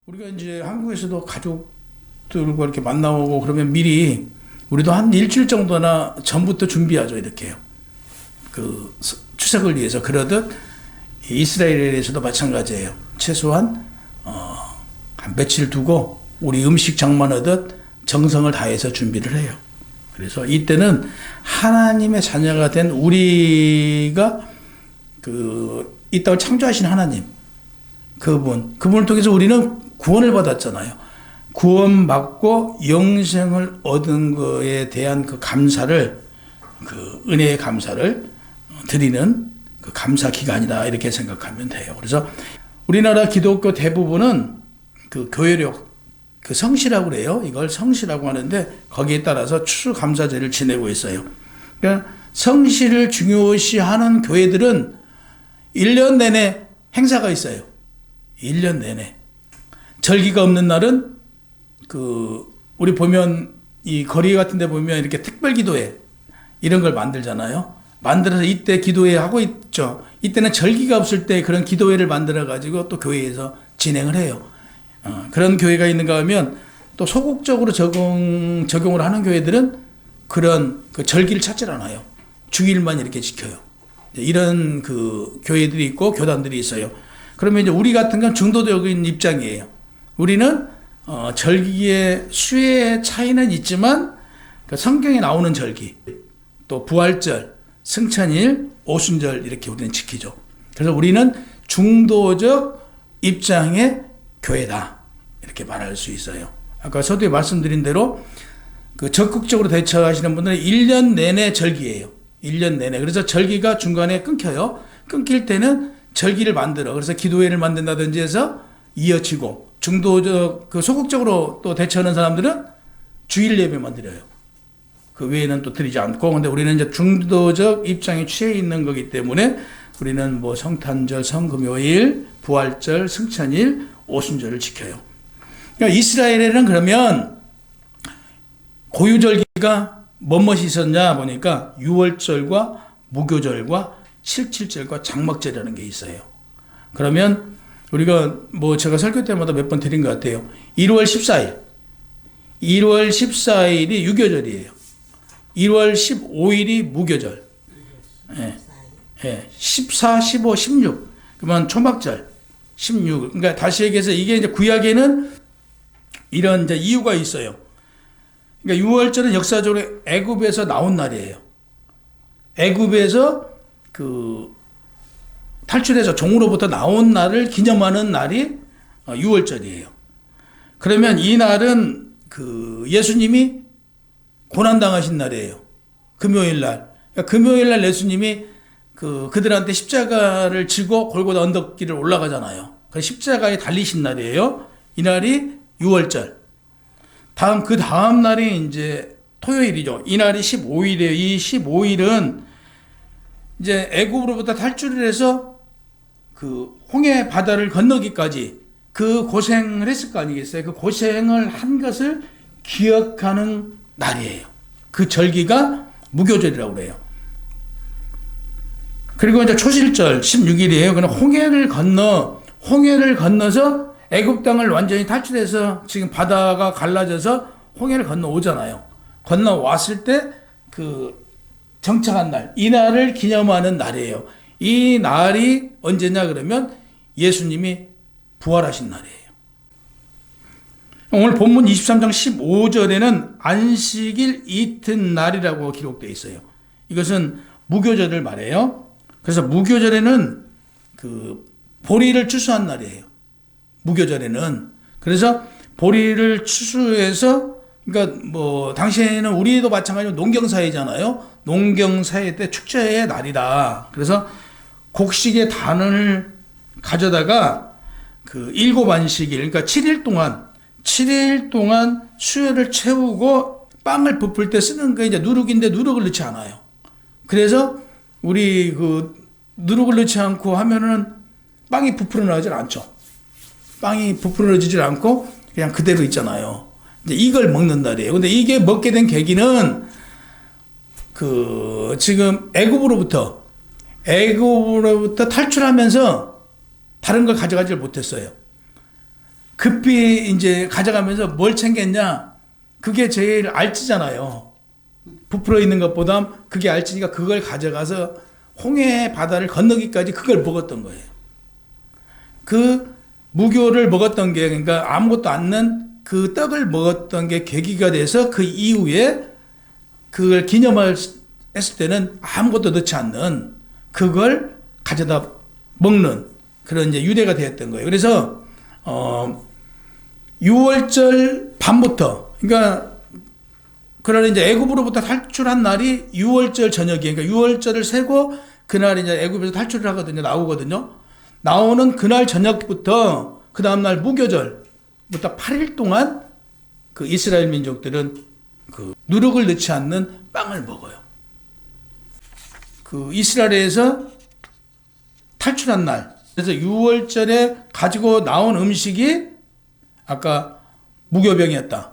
우리가 이제 한국에서도 가족들과 이렇게 만나고 그러면 미리 우리도 한 일주일 정도나 전부터 준비하죠, 이렇게요. 그 추석을 위해서. 그러듯 이스라엘에서도 마찬가지예요. 최소한 한 며칠 두고 우리 음식 장만하듯 정성을 다해서 준비를 해요. 그래서 이때는 하나님의 자녀가 된 우리가 이 땅을 창조하신 하나님, 그분을 통해서 우리는 구원을 받았잖아요. 구원받고 영생을 얻은 거에 대한 그 감사를, 그 은혜의 감사를 드리는 그 감사 기간이다, 이렇게 생각하면 돼요. 그래서 우리나라 기독교 대부분은 그 교회력, 그 성시라고 그래요. 이걸 성시라고 하는데 거기에 따라서 추수감사제를 지내고 있어요. 그러니까 성시를 중요시하는 교회들은 1년 내내 행사가 있어요. 1년 내내. 절기가 없는 날은 우리 보면 이 거리 같은 데 보면 이렇게 특별 기도회 이런 걸 만들잖아요. 만들어서 이때 기도회 하고 있죠. 이때는 절기가 없을 때 그런 기도회를 만들어 가지고 또 교회에서 진행을 해요. 그런 교회가 있는가 하면 또 소극적으로 적용을 하는 교회들은 그런 그 절기를 찾질 않아요. 주일만 이렇게 지켜요. 이런 그 교회들이 있고 교단들이 있어요. 그러면 이제 우리 같은 건 중도적인 입장이에요. 우리는 절기의 수의 차이는 있지만 그 성경에 나오는 절기, 또 부활절, 승천일, 오순절 이렇게 우리는 지키죠. 그래서 우리는 중도적 입장의 교회다, 이렇게 말할 수 있어요. 아까 서두에 말씀드린 대로 그 적극적으로 대처하시는 분들은 1년 내내 절기예요. 1년 내내. 그래서 절기가 중간에 끊겨요. 끊길 때는 절기를 만들어. 그래서 기도회를 만든다든지 해서 이어지고, 중도적, 소극적으로 또 대처하는 사람들은 주일 예배만 드려요. 그 외에는 또 드리지 않고, 근데 우리는 이제 중도적 입장에 취해 있는 거기 때문에 우리는 뭐 성탄절, 성금요일, 부활절, 승천일, 오순절을 지켜요. 그러니까 이스라엘에는 그러면 고유절기가 뭐뭇이 있었냐 보니까 유월절과 무교절과 칠칠절과 장막절이라는 게 있어요. 그러면 우리가 뭐 제가 설교 때마다 몇 번 드린 것 같아요. 1월 14일. 1월 14일이 유교절이에요. 1월 15일이 무교절. 예. 14, 15, 16. 그러면 초막절. 16. 그러니까 다시 얘기해서 이게 이제 구약에는 이런 이제 이유가 있어요. 그러니까 유월절은 역사적으로 애굽에서 나온 날이에요. 애굽에서 탈출해서 종으로부터 나온 날을 기념하는 날이 유월절이에요. 그러면 이 날은 예수님이 고난당하신 날이에요. 금요일 날. 그러니까 금요일 날 예수님이 그들한테 십자가를 지고 골고다 언덕길을 올라가잖아요. 그 십자가에 달리신 날이에요. 이 날이 유월절. 그 다음 날이 이제 토요일이죠. 이 날이 15일이에요. 이 15일은 이제 애굽으로부터 탈출을 해서 홍해 바다를 건너기까지 그 고생을 했을 거 아니겠어요? 그 고생을 한 것을 기억하는 날이에요. 그 절기가 무교절이라고 그래요. 그리고 이제 초실절 16일이에요. 그냥 홍해를 건너서 애굽 땅을 완전히 탈출해서 지금 바다가 갈라져서 홍해를 건너오잖아요. 건너왔을 때 정착한 날, 이 날을 기념하는 날이에요. 이 날이 언제냐 그러면 예수님이 부활하신 날이에요. 오늘 본문 23장 15절에는 안식일 이튿날이라고 기록되어 있어요. 이것은 무교절을 말해요. 그래서 무교절에는 보리를 추수한 날이에요. 무교절에는. 그래서 보리를 추수해서, 그러니까 당시에는 우리도 마찬가지로 농경사회잖아요. 농경사회 때 축제의 날이다. 그래서 곡식의 단을 가져다가 일곱 안식일, 그러니까 7일 동안 수요를 채우고 빵을 부풀 때 쓰는 게 이제 누룩인데 누룩을 넣지 않아요. 그래서 우리 누룩을 넣지 않고 하면은 빵이 부풀어나질 않죠. 빵이 부풀어지질 않고 그냥 그대로 있잖아요. 이제 이걸 먹는 날이에요. 근데 이게 먹게 된 계기는 지금 애굽으로부터 탈출하면서 다른 걸 가져가지를 못했어요. 급히 이제 가져가면서 뭘 챙겼냐? 그게 제일 알찌잖아요. 부풀어 있는 것보다 그게 알찌니까 그걸 가져가서 홍해 바다를 건너기까지 그걸 먹었던 거예요. 그 무교를 먹었던 게, 그러니까 아무것도 않는 그 떡을 먹었던 게 계기가 돼서 그 이후에 그걸 기념했을 때는 아무것도 넣지 않는 그걸 가져다 먹는 그런 이제 유대가 되었던 거예요. 그래서 6월절 밤부터, 그러니까 그날 이제 애굽으로부터 탈출한 날이 6월절 저녁이에요. 그러니까 6월절을 세고 그날 이제 애굽에서 탈출을 하거든요. 나오거든요. 나오는 그날 저녁부터 그 다음날 무교절부터 8일 동안 그 이스라엘 민족들은 그 누룩을 넣지 않는 빵을 먹어요. 그 이스라엘에서 탈출한 날, 그래서 6월절에 가지고 나온 음식이 아까 무교병이었다.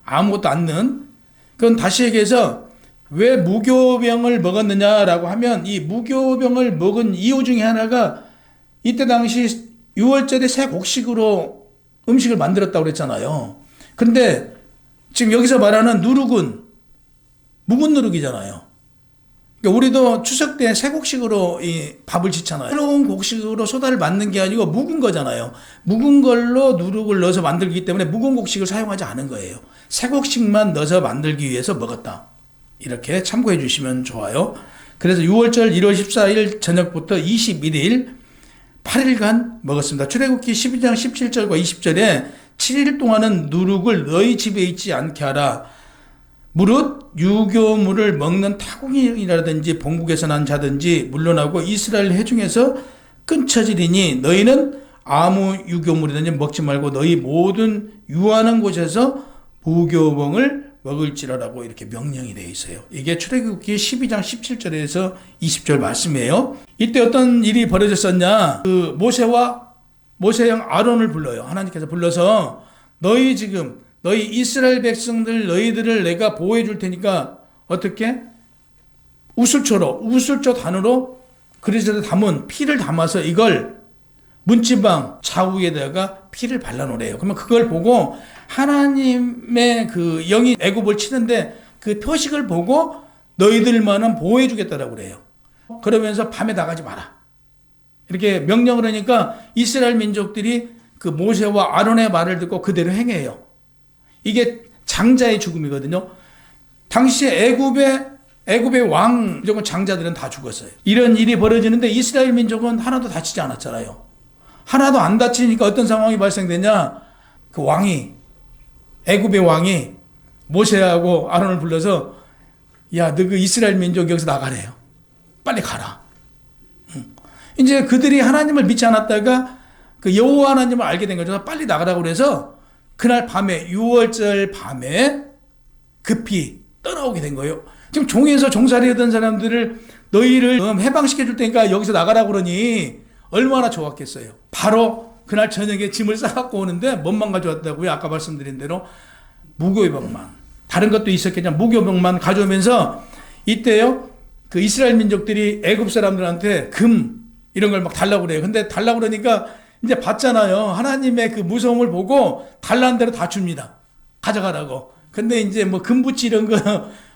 아무것도 안 넣은. 그건 다시 얘기해서 왜 무교병을 먹었느냐라고 하면 이 무교병을 먹은 이유 중에 하나가 이때 당시 6월절에 새 곡식으로 음식을 만들었다고 그랬잖아요. 근데 지금 여기서 말하는 누룩은 묵은 누룩이잖아요. 그러니까 우리도 추석 때 새 곡식으로 이 밥을 짓잖아요. 새로운 곡식으로 소다를 만든 게 아니고 묵은 거잖아요. 묵은 걸로 누룩을 넣어서 만들기 때문에 묵은 곡식을 사용하지 않은 거예요. 새 곡식만 넣어서 만들기 위해서 먹었다. 이렇게 참고해 주시면 좋아요. 그래서 6월절 1월 14일 저녁부터 21일 8일간 먹었습니다. 출애굽기 12장 17절과 20절에 7일 동안은 누룩을 너희 집에 있지 않게 하라. 무릇 유교물을 먹는 타국인이라든지 본국에서 난 자든지 물론하고 이스라엘 회중에서 끊쳐지리니 너희는 아무 유교물이든지 먹지 말고 너희 모든 유하는 곳에서 무교병을 먹을지라라고 이렇게 명령이 되어 있어요. 이게 출애굽기 12장 17절에서 20절 말씀이에요. 이때 어떤 일이 벌어졌었냐? 그 모세 형 아론을 불러요. 하나님께서 불러서 너희 이스라엘 백성들 너희들을 내가 보호해 줄 테니까 어떻게? 우슬초 단으로 그릇에 담은 피를 담아서 이걸 문지방 좌우에다가 피를 발라놓으래요. 그러면 그걸 보고 하나님의 그 영이 애굽을 치는데 그 표식을 보고 너희들만은 보호해 주겠다라고 그래요. 그러면서 밤에 나가지 마라. 이렇게 명령을 하니까 이스라엘 민족들이 그 모세와 아론의 말을 듣고 그대로 행해요. 이게 장자의 죽음이거든요. 당시에 애굽의 왕, 무조건 장자들은 다 죽었어요. 이런 일이 벌어지는데 이스라엘 민족은 하나도 다치지 않았잖아요. 하나도 안 다치니까 어떤 상황이 발생되냐? 그 애굽의 왕이 모세하고 아론을 불러서 야, 너 그 이스라엘 민족 여기서 나가래요. 빨리 가라. 이제 그들이 하나님을 믿지 않았다가 그 여호와 하나님을 알게 된 거죠. 빨리 나가라고 그래서 그날 밤에 6월절 밤에 급히 떠나오게 된 거예요. 지금 종에서 종살이 하던 사람들을 너희를 해방시켜 줄 테니까 여기서 나가라고 그러니 얼마나 좋았겠어요. 바로 그날 저녁에 짐을 싸갖고 오는데 뭔만 가져왔다고요? 아까 말씀드린 대로 무교병만. 다른 것도 있었겠지만 무교병만 가져오면서 이때요 그 이스라엘 민족들이 애굽 사람들한테 금 이런 걸 막 달라고 그래요. 근데 달라고 그러니까 이제 받잖아요. 하나님의 그 무서움을 보고 달라는 대로 다 줍니다. 가져가라고. 근데 이제 뭐 금부치 이런 거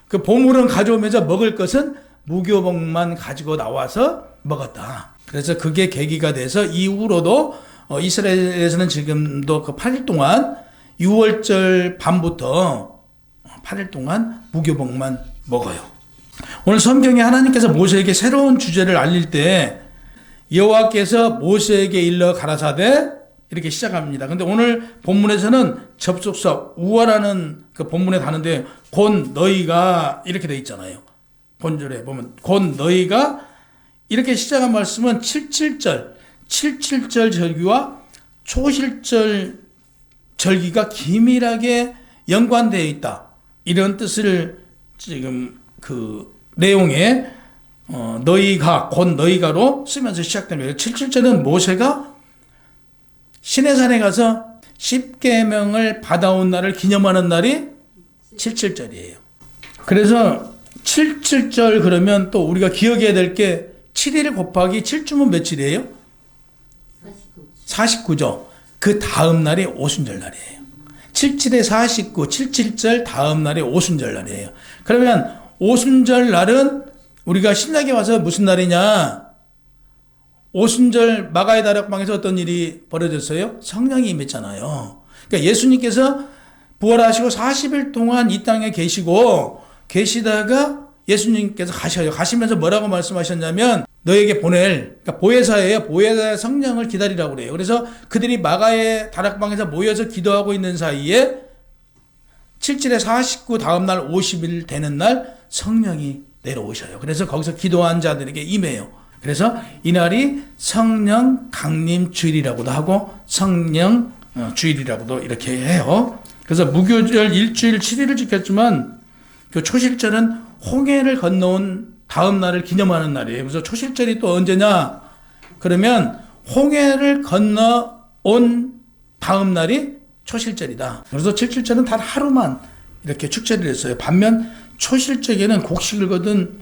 그 보물은 가져오면서 먹을 것은 무교병만 가지고 나와서 먹었다. 그래서 그게 계기가 돼서 이후로도 이스라엘에서는 지금도 그 8일 동안 6월절 밤부터 8일 동안 무교병만 먹어요. 오늘 성경에 하나님께서 모세에게 새로운 주제를 알릴 때 여호와께서 모세에게 일러 가라사대 이렇게 시작합니다. 근데 오늘 본문에서는 접속사 우화라는 그 본문에 가는데 곧 너희가 이렇게 돼 있잖아요. 본절에 보면 곧 너희가 이렇게 시작한 말씀은 77절 절기와 초실절 절기가 긴밀하게 연관되어 있다. 이런 뜻을 지금 그 내용에 곧 너희가로 쓰면서 시작됩니다. 77절은 모세가 시내산에 가서 십계명을 받아온 날을 기념하는 날이 77절이에요. 그래서 77절 그러면 또 우리가 기억해야 될 게 7일 곱하기 7주면 며칠이에요? 49죠. 그 다음 날이 오순절 날이에요. 77에 49, 77절 다음 날이 오순절 날이에요. 그러면 오순절 날은 우리가 신약에 와서 무슨 날이냐? 오순절 마가의 다락방에서 어떤 일이 벌어졌어요? 성령이 임했잖아요. 그러니까 예수님께서 부활하시고 40일 동안 이 땅에 계시다가 예수님께서 가셔요. 가시면서 뭐라고 말씀하셨냐면 너에게 보낼, 그러니까 보혜사예요. 보혜사의 성령을 기다리라고 그래요. 그래서 그들이 마가의 다락방에서 모여서 기도하고 있는 사이에 7절에 49 다음 날 50일 되는 날 성령이 내려오셔요. 그래서 거기서 기도한 자들에게 임해요. 그래서 이날이 성령 강림 주일이라고도 하고 성령 주일이라고도 이렇게 해요. 그래서 무교절 일주일 7일을 지켰지만 그 초실절은 홍해를 건너온 다음 날을 기념하는 날이에요. 그래서 초실절이 또 언제냐? 그러면 홍해를 건너온 다음 날이 초실절이다. 그래서 7.7절은 단 하루만 이렇게 축제를 했어요. 반면 초실절에는 곡식을 거둔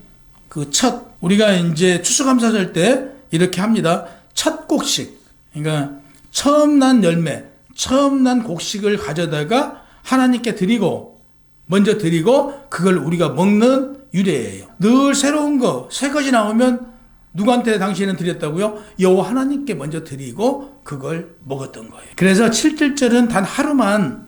그 첫, 우리가 이제 추수감사절 때 이렇게 합니다. 첫 곡식. 그러니까 처음 난 열매, 처음 난 곡식을 가져다가 하나님께 드리고, 먼저 드리고, 그걸 우리가 먹는 유래예요. 늘 새로운 거, 새 것이 나오면 누구한테 당신은 드렸다고요? 여호와 하나님께 먼저 드리고 그걸 먹었던 거예요. 그래서 7.7절은 단 하루만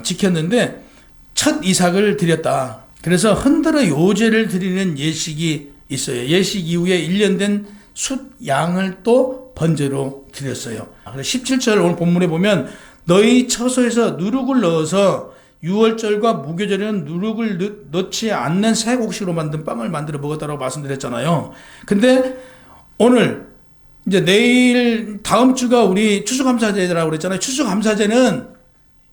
지켰는데 첫 이삭을 드렸다. 그래서 흔들어 요제를 드리는 예식이 있어요. 예식 이후에 1년 된 숫 양을 또 번제로 드렸어요. 그래서 17절 오늘 본문에 보면 너희 처소에서 누룩을 넣어서 유월절과 무교절에는 누룩을 넣지 않는 새 곡식으로 만든 빵을 만들어 먹었다고 말씀드렸잖아요. 근데 오늘 이제 내일 다음 주가 우리 추수감사제라고 그랬잖아요. 추수감사제는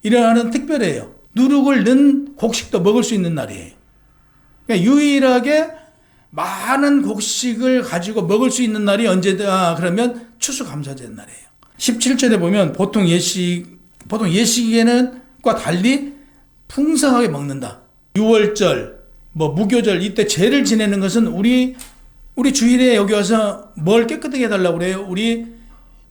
일어나는 특별해요. 누룩을 넣은 곡식도 먹을 수 있는 날이에요. 그러니까 유일하게 많은 곡식을 가지고 먹을 수 있는 날이 언제다? 그러면 추수감사제 날이에요. 17절에 보면 보통 예식에는 과 달리 풍성하게 먹는다. 6월절, 무교절 이때 제를 지내는 것은 우리 주일에 여기 와서 뭘 깨끗하게 해달라고 그래요? 우리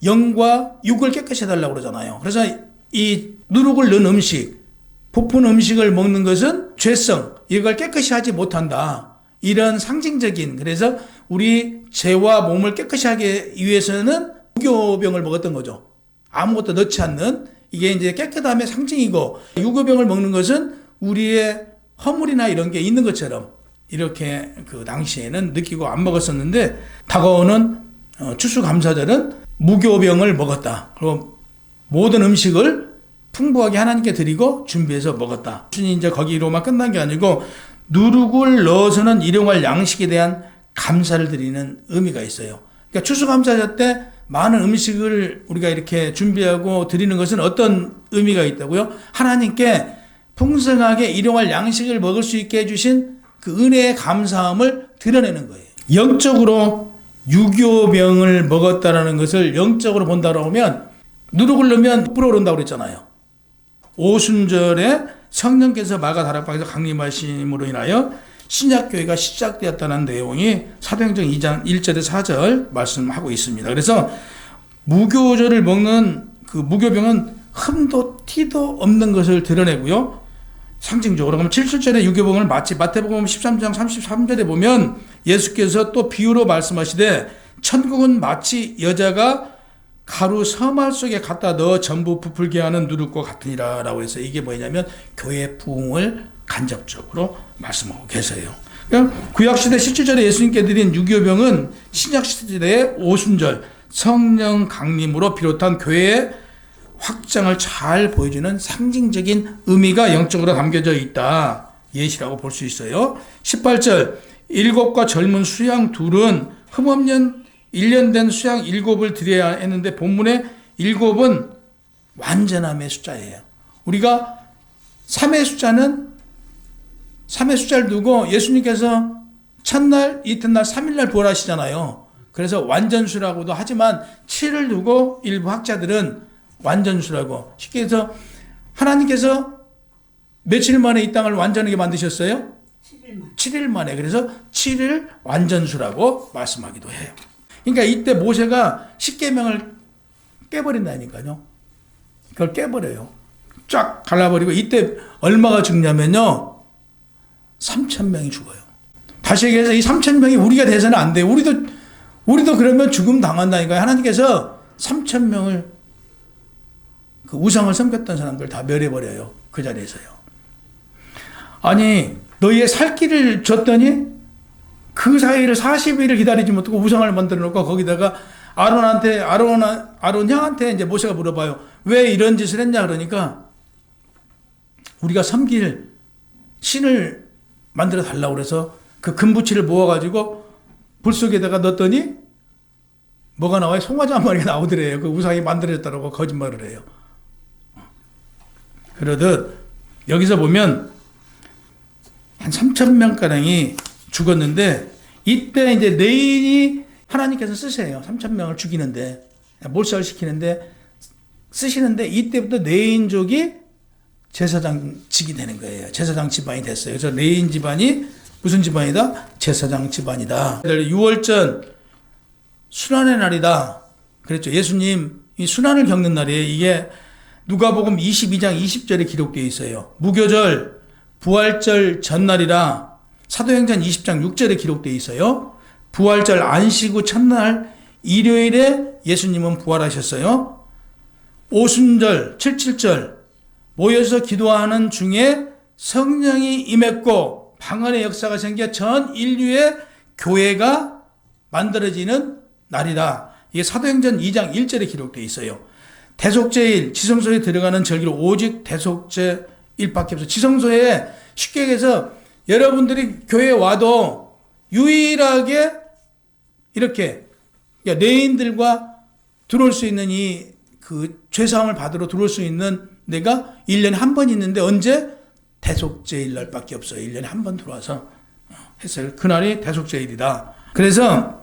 영과 육을 깨끗이 해달라고 그러잖아요. 그래서 이 누룩을 넣은 음식, 부푼 음식을 먹는 것은 죄성, 이걸 깨끗이 하지 못한다. 이런 상징적인, 그래서 우리 죄와 몸을 깨끗이 하기 위해서는 무교병을 먹었던 거죠. 아무것도 넣지 않는, 이게 이제 깨끗함의 상징이고, 유교병을 먹는 것은 우리의 허물이나 이런 게 있는 것처럼 이렇게 그 당시에는 느끼고 안 먹었었는데, 다가오는 추수감사절은 무교병을 먹었다. 그리고 모든 음식을 풍부하게 하나님께 드리고 준비해서 먹었다. 주님 이제 거기로만 끝난 게 아니고 누룩을 넣어서는 일용할 양식에 대한 감사를 드리는 의미가 있어요. 그러니까 추수감사절 때 많은 음식을 우리가 이렇게 준비하고 드리는 것은 어떤 의미가 있다고요? 하나님께 풍성하게 일용할 양식을 먹을 수 있게 해주신 그 은혜의 감사함을 드러내는 거예요. 영적으로 유교병을 먹었다라는 것을 영적으로 본다고 하면 누룩을 넣으면 불어오른다고 그랬잖아요. 오순절에 성령께서 마가 다락방에서 강림하심으로 인하여 신약교회가 시작되었다는 내용이 사도행전 2장 1절에 4절 말씀하고 있습니다. 그래서 무교절을 먹는 그 무교병은 흠도 티도 없는 것을 드러내고요. 상징적으로 그러면 7절에 유교병을 마태복음 13장 33절에 보면 예수께서 또 비유로 말씀하시되 천국은 마치 여자가 가루 서말 속에 갖다 넣어 전부 부풀게 하는 누룩과 같으니라 라고 해서 이게 뭐냐면 교회 부흥을 간접적으로 말씀하고 계세요. 그러니까 구약시대 17절에 예수님께 드린 유교병은 신약시대의 오순절 성령 강림으로 비롯한 교회의 확장을 잘 보여주는 상징적인 의미가 영적으로 담겨져 있다. 예시라고 볼 수 있어요. 18절 일곱과 젊은 수양 둘은 흠없는 1년 된 수양 7을 드려야 했는데 본문의 7은 완전함의 숫자예요. 우리가 3의 숫자를 두고 예수님께서 첫날, 이튿날, 3일날 부활하시잖아요. 그래서 완전수라고도 하지만 7을 두고 일부 학자들은 완전수라고. 쉽게 해서 하나님께서 며칠 만에 이 땅을 완전하게 만드셨어요? 7일 만에. 그래서 7일 완전수라고 말씀하기도 해요. 그러니까 이때 모세가 십계명을 깨버린다니까요. 그걸 깨버려요. 쫙 갈라버리고 이때 얼마가 죽냐면요. 3,000명이 죽어요. 다시 얘기해서 이 3,000명이 우리가 돼서는 안 돼요. 우리도 그러면 죽음 당한다니까요. 하나님께서 3,000명을 그 우상을 섬겼던 사람들 다 멸해버려요. 그 자리에서요. 아니 너희의 살 길을 줬더니 그 사이를 40일을 기다리지 못하고 우상을 만들어 놓고 거기다가 아론 형한테 이제 모세가 물어봐요. 왜 이런 짓을 했냐 그러니까 우리가 섬길 신을 만들어 달라고 그래서 그 금부치를 모아가지고 불 속에다가 넣었더니 뭐가 나와요? 송아지 한 마리가 나오더래요. 그 우상이 만들어졌다고 거짓말을 해요. 그러듯 여기서 보면 한 3,000명가량이 죽었는데 이때 이제 레인이 하나님께서 쓰세요. 3,000명을 죽이는데 몰살시키는데 쓰시는데 이때부터 레인족이 제사장직이 되는 거예요. 제사장 집안이 됐어요. 그래서 레인 집안이 무슨 집안이다? 제사장 집안이다. 6월절 순환의 날이다. 그랬죠. 예수님 이 순환을 겪는 날이에요. 이게 누가복음 22장 20절에 기록되어 있어요. 무교절 부활절 전날이라 사도행전 20장 6절에 기록되어 있어요. 부활절 안식 후 첫날 일요일에 예수님은 부활하셨어요. 오순절 77절 모여서 기도하는 중에 성령이 임했고 방언의 역사가 생겨 전 인류의 교회가 만들어지는 날이다. 이게 사도행전 2장 1절에 기록되어 있어요. 대속죄일 지성소에 들어가는 절기로 오직 대속죄일밖에 없어요. 지성소에 쉽게 얘기해서 여러분들이 교회에 와도 유일하게 이렇게 레인들과 들어올 수 있는 이 그 죄사함을 받으러 들어올 수 있는 내가 1년에 한 번 있는데 언제? 대속죄일 날밖에 없어요. 1년에 한 번 들어와서 했어요. 그날이 대속죄일이다. 그래서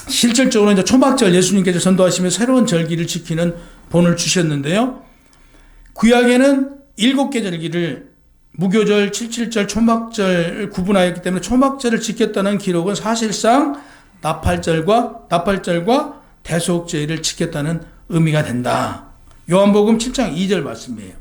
실질적으로 이제 초막절 예수님께서 전도하시며 새로운 절기를 지키는 본을 주셨는데요. 구약에는 7개 절기를 무교절, 77절, 초막절 구분하였기 때문에 초막절을 지켰다는 기록은 사실상 나팔절과 대속죄일을 지켰다는 의미가 된다. 요한복음 7장 2절 말씀이에요.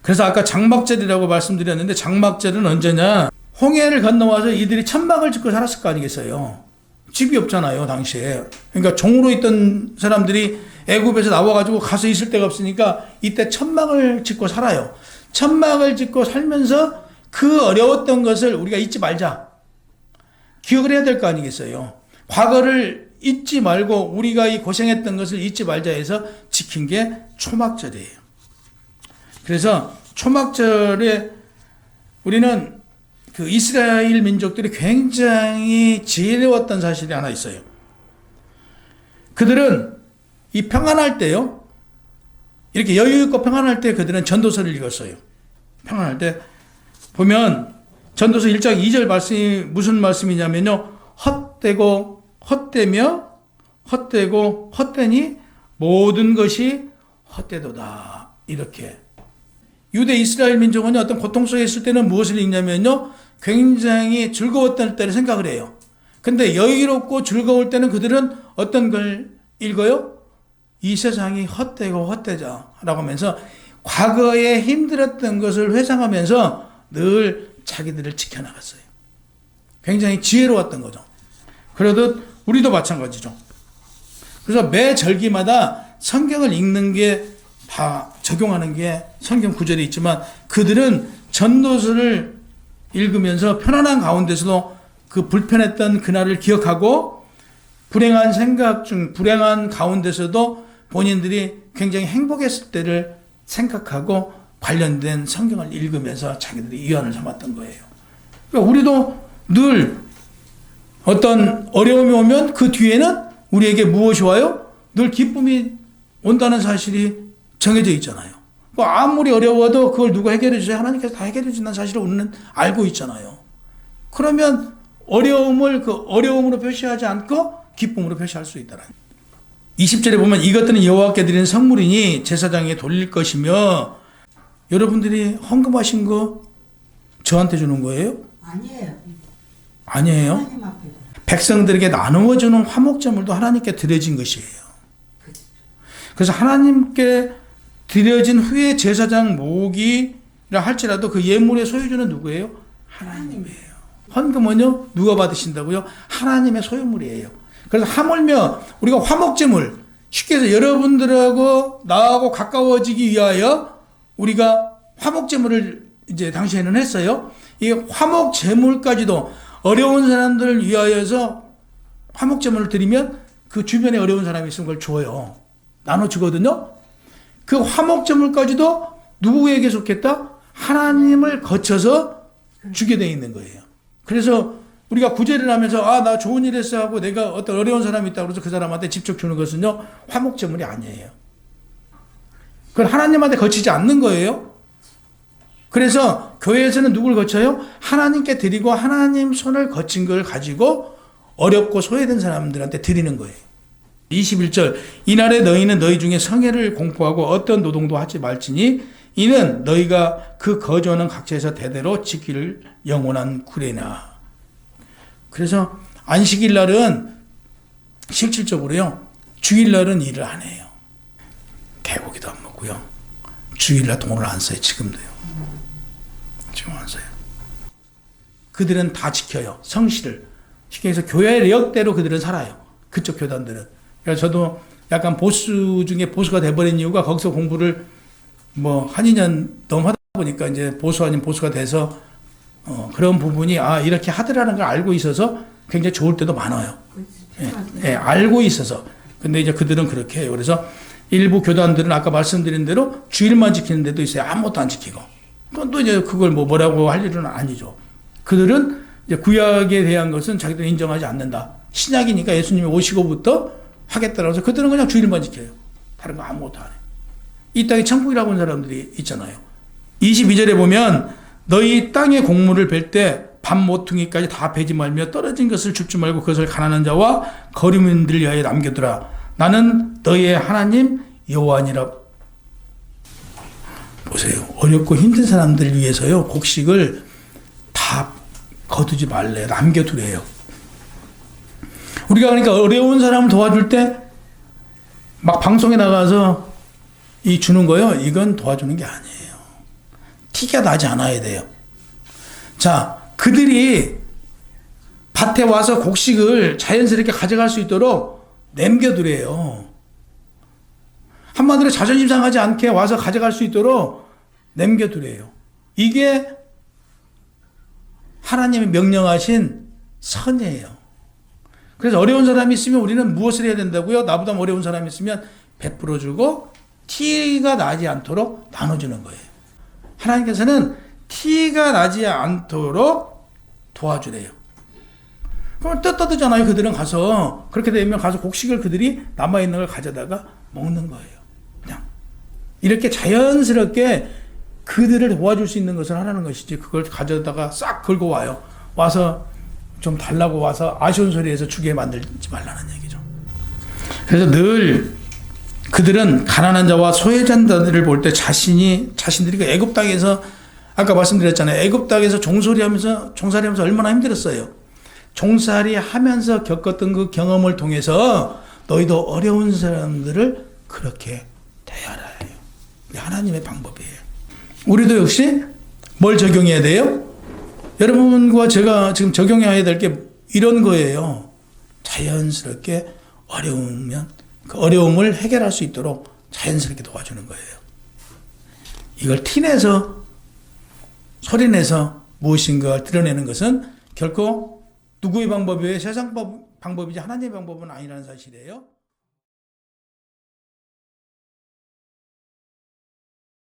그래서 아까 장막절이라고 말씀드렸는데 장막절은 언제냐? 홍해를 건너와서 이들이 천막을 짓고 살았을 거 아니겠어요. 집이 없잖아요, 당시에. 그러니까 종으로 있던 사람들이 애굽에서 나와가지고 가서 있을 데가 없으니까 이때 천막을 짓고 살아요. 천막을 짓고 살면서 그 어려웠던 것을 우리가 잊지 말자. 기억을 해야 될 거 아니겠어요. 과거를 잊지 말고 우리가 이 고생했던 것을 잊지 말자 해서 지킨 게 초막절이에요. 그래서 초막절에 우리는 그 이스라엘 민족들이 굉장히 지혜로웠던 사실이 하나 있어요. 그들은 이 평안할 때요. 이렇게 여유 있고 평안할 때 그들은 전도서를 읽었어요. 평안할 때 보면 전도서 1장 2절 말씀이 무슨 말씀이냐면요. 헛되고 헛되니 모든 것이 헛되도다. 이렇게. 유대 이스라엘 민족은 어떤 고통 속에 있을 때는 무엇을 읽냐면요. 굉장히 즐거웠던 때를 생각을 해요. 근데 여유롭고 즐거울 때는 그들은 어떤 걸 읽어요? 이 세상이 헛되고 헛되자라고 하면서 과거에 힘들었던 것을 회상하면서 늘 자기들을 지켜나갔어요. 굉장히 지혜로웠던 거죠. 그러듯 우리도 마찬가지죠. 그래서 매 절기마다 성경을 읽는 게 다 적용하는 게 성경 구절이 있지만 그들은 전도서를 읽으면서 편안한 가운데서도 그 불편했던 그날을 기억하고 불행한 가운데서도 본인들이 굉장히 행복했을 때를 생각하고 관련된 성경을 읽으면서 자기들이 위안을 삼았던 거예요. 그러니까 우리도 늘 어떤 어려움이 오면 그 뒤에는 우리에게 무엇이 와요? 늘 기쁨이 온다는 사실이 정해져 있잖아요. 아무리 어려워도 그걸 누가 해결해 주세요? 하나님께서 다 해결해 준다는 사실을 우리는 알고 있잖아요. 그러면 어려움을 그 어려움으로 표시하지 않고 기쁨으로 표시할 수 있다는. 20절에 보면 이것들은 여호와께 드리는 선물이니 제사장에게 돌릴 것이며 여러분들이 헌금하신 거 저한테 주는 거예요? 아니에요. 백성들에게 나누어 주는 화목제물도 하나님께 드려진 것이에요. 그래서 하나님께 드려진 후에 제사장 모기라 할지라도 그 예물의 소유주는 누구예요? 하나님이에요. 헌금은요 누가 받으신다고요? 하나님의 소유물이에요. 그래서 하물며 우리가 화목제물, 쉽게 해서 여러분들하고 나하고 가까워지기 위하여 우리가 화목제물을 이제 당시에는 했어요. 이 화목제물까지도 어려운 사람들을 위하여서 화목제물을 드리면 그 주변에 어려운 사람이 있으면 그걸 줘요. 나눠주거든요. 그 화목제물까지도 누구에게 속했다? 하나님을 거쳐서 주게 되어 있는 거예요. 그래서 우리가 구제를 하면서 나 좋은 일 했어 하고 내가 어떤 어려운 사람이 있다고 해서 그 사람한테 직접 주는 것은요 화목제물이 아니에요. 그건 하나님한테 거치지 않는 거예요. 그래서 교회에서는 누굴 거쳐요? 하나님께 드리고 하나님 손을 거친 걸 가지고 어렵고 소외된 사람들한테 드리는 거예요. 21절 이날에 너희는 너희 중에 성회를 공포하고 어떤 노동도 하지 말지니 이는 너희가 그 거주하는 각처에서 대대로 지키를 영원한 구례나. 그래서 안식일 날은 실질적으로요 주일날은 일을 안 해요. 개고기도 안 먹고요. 주일날 돈을 안 써요. 지금도요. 지금 안 써요. 그들은 다 지켜요. 성실을. 쉽게 해서 교회의 내역대로 그들은 살아요. 그쪽 교단들은. 그래서 저도 약간 보수 중에 보수가 돼버린 이유가 거기서 공부를 한 2년 넘어 하다 보니까 이제 보수 아닌 보수가 돼서 그런 부분이 이렇게 하더라는 걸 알고 있어서 굉장히 좋을 때도 많아요. 알고 있어서. 근데 이제 그들은 그렇게 해요. 그래서 일부 교단들은 아까 말씀드린 대로 주일만 지키는 데도 있어요. 아무것도 안 지키고. 그건 또 이제 그걸 뭐라고 할 일은 아니죠. 그들은 이제 구약에 대한 것은 자기들은 인정하지 않는다. 신약이니까 예수님이 오시고부터 하겠다라고 해서 그들은 그냥 주일만 지켜요. 다른 거 아무것도 안 해요. 이 땅에 천국이라고 하는 사람들이 있잖아요. 22절에 보면 너희 땅의 곡물을 벨 때 밥 모퉁이까지 다 베지 말며 떨어진 것을 줍지 말고 그것을 가난한 자와 거류민들 위하여 남겨두라. 나는 너희의 하나님 여호와니라. 보세요. 어렵고 힘든 사람들 위해서요. 곡식을 다 거두지 말래요. 남겨두래요. 우리가 그러니까 어려운 사람을 도와줄 때 막 방송에 나가서 주는 거요. 이건 도와주는 게 아니에요. 티가 나지 않아야 돼요. 자, 그들이 밭에 와서 곡식을 자연스럽게 가져갈 수 있도록 남겨두래요. 한마디로 자존심 상하지 않게 와서 가져갈 수 있도록 남겨두래요. 이게 하나님이 명령하신 선이에요. 그래서 어려운 사람이 있으면 우리는 무엇을 해야 된다고요? 나보다 어려운 사람이 있으면 베풀어주고 티가 나지 않도록 나눠주는 거예요. 하나님께서는 티가 나지 않도록 도와주래요. 그럼 떳떳하잖아요. 그들은 가서 그렇게 되면 가서 곡식을 그들이 남아있는 걸 가져다가 먹는 거예요. 그냥 이렇게 자연스럽게 그들을 도와줄 수 있는 것을 하라는 것이지 그걸 가져다가 싹 걸고 와요. 와서 좀 달라고 와서 아쉬운 소리해서 주게 만들지 말라는 얘기죠. 그래서 늘 그들은 가난한 자와 소외자들을 볼 때 자신들이 그 애굽 땅에서 아까 말씀드렸잖아요. 애굽 땅에서 종살이하면서 얼마나 힘들었어요. 종살이 하면서 겪었던 그 경험을 통해서 너희도 어려운 사람들을 그렇게 대하라 해요. 하나님의 방법이에요. 우리도 역시 뭘 적용해야 돼요? 여러분과 제가 지금 적용해야 될 게 이런 거예요. 자연스럽게 어려우면 그 어려움을 해결할 수 있도록 자연스럽게 도와주는 거예요. 이걸 티내서 소리내서 무엇인가 드러내는 것은 결코 누구의 방법이에요? 세상 방법이지 하나님의 방법은 아니라는 사실이에요.